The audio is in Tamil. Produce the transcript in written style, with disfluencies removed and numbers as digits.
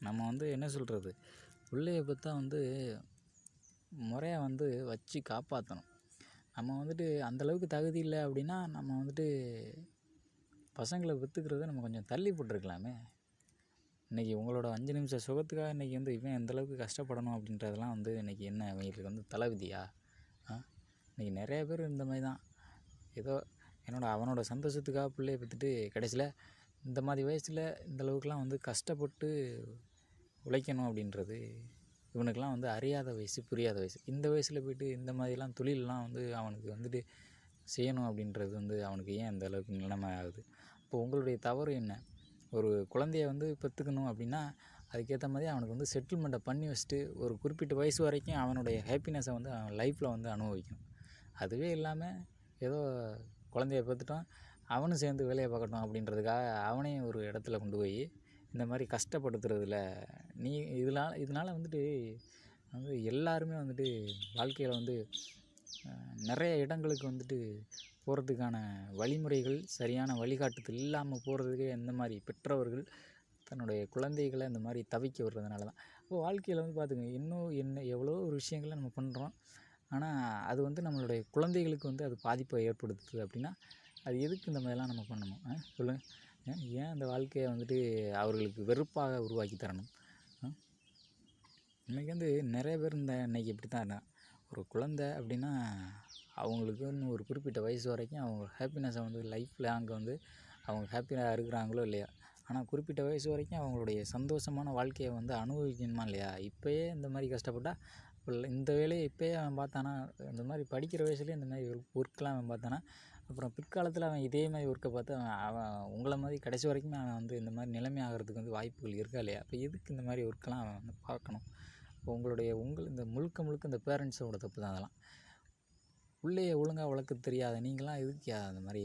நம்ம வந்து என்ன சொல்கிறது, பிள்ளைய பெற்றா வந்து முறையா வந்து வச்சு காப்பாற்றணும். நம்ம வந்துட்டு அந்தளவுக்கு தகுதி இல்லை அப்படின்னா நம்ம வந்துட்டு பசங்களை பெற்றுக்கிறத நம்ம கொஞ்சம் தள்ளி போட்டிருக்கலாமே. இன்றைக்கி உங்களோட 5 நிமிஷ சுகத்துக்காக இன்றைக்கி வந்து இவன் எந்தளவுக்கு கஷ்டப்படணும் அப்படின்றதெல்லாம் வந்து இன்றைக்கி என்ன இவங்களுக்கு வந்து தலைவிதியா? இன்றைக்கி நிறைய பேர் இந்த மாதிரி தான். ஏதோ அவனோட சந்தோஷத்துக்காக பிள்ளைய பெற்றுட்டு கடைசியில் இந்த மாதிரி வயசில் இந்தளவுக்குலாம் வந்து கஷ்டப்பட்டு உழைக்கணும் அப்படின்றது இவனுக்கெலாம் வந்து அறியாத வயசு, புரியாத வயசு. இந்த வயசில் போய்ட்டு இந்த மாதிரிலாம் தொழிலெலாம் வந்து அவனுக்கு வந்துட்டு செய்யணும் அப்படின்றது வந்து அவனுக்கு ஏன் அந்த அளவுக்கு நிலைமை ஆகுது? இப்போ உங்களுடைய தவறு என்ன? ஒரு குழந்தைய வந்து பெற்றுக்கணும் அப்படின்னா அதுக்கேற்ற மாதிரி அவனுக்கு வந்து செட்டில்மெண்ட்டை பண்ணி வச்சுட்டு ஒரு குறிப்பிட்ட வயசு வரைக்கும் அவனுடைய ஹாப்பினஸை வந்து அவன் லைஃப்பில் வந்து அனுபவிக்கணும். அதுவே இல்லாமல் ஏதோ குழந்தைய பெற்றுட்டான் அவனும் சேர்ந்து வேலையை பார்க்கட்டும் அப்படின்றதுக்காக அவனையும் ஒரு இடத்துல கொண்டு போய் இந்த மாதிரி கஷ்டப்படுத்துறதில் நீ இதனால் வந்துட்டு வந்து எல்லாருமே வந்துட்டு வாழ்க்கையில் வந்து நிறைய இடங்களுக்கு வந்துட்டு போகிறதுக்கான வழிமுறைகள், சரியான வழிகாட்டுதல் இல்லாமல் போகிறதுக்கே இந்த மாதிரி பெற்றவர்கள் தன்னுடைய குழந்தைகளை இந்த மாதிரி தவிக்க விடுறதுனால தான். அப்போ வாழ்க்கையில் வந்து பார்த்துக்கங்க, இன்னும் எவ்வளோ ஒரு விஷயங்களை நம்ம பண்ணுறோம். ஆனால் அது வந்து நம்மளுடைய குழந்தைகளுக்கு வந்து அது பாதிப்பை ஏற்படுத்துது அப்படின்னா அது எதுக்கு இந்த மாதிரிலாம் நம்ம பண்ணணும்? சொல்லுங்கள். ஏன் அந்த வாழ்க்கையை வந்துட்டு அவர்களுக்கு வெறுப்பாக உருவாக்கி தரணும்? இன்றைக்கி வந்து நிறைய பேர் இன்றைக்கி இப்படி தான் இருந்தாங்க. ஒரு குழந்தை அப்படின்னா அவங்களுக்குன்னு ஒரு குறிப்பிட்ட வயசு வரைக்கும் அவங்க ஹாப்பினஸை வந்து லைஃப்பில் அங்கே வந்து அவங்க ஹாப்பியாக இருக்கிறாங்களோ இல்லையா, ஆனால் குறிப்பிட்ட வயசு வரைக்கும் அவங்களுடைய சந்தோஷமான வாழ்க்கையை வந்து அனுபவிக்கணுமா இல்லையா? இப்போயே இந்த மாதிரி கஷ்டப்பட்டால் இந்த வேலையை இப்போயே அவன் பார்த்தானா, இந்த மாதிரி படிக்கிற வயசுலேயே இந்த மாதிரி ஒர்க்கெலாம் அவன் பார்த்தானா, அப்புறம் பிற்காலத்தில் அவன் இதே மாதிரி ஒர்க்கை பார்த்து அவன் உங்களை மாதிரி கடைசி வரைக்குமே அவன் வந்து இந்த மாதிரி நிலைமை ஆகிறதுக்கு வந்து வாய்ப்புகள் இருக்கா இல்லையா? அப்போ எதுக்கு இந்த மாதிரி ஒர்க்கெலாம் அவன் வந்து பார்க்கணும்? இப்போ இந்த முழுக்க இந்த பேரண்ட்ஸோட தப்பு தான் அதெல்லாம். பிள்ளைய ஒழுங்காக வளர்க்க தெரியாத நீங்களாம் எதுக்குயா அந்த மாதிரி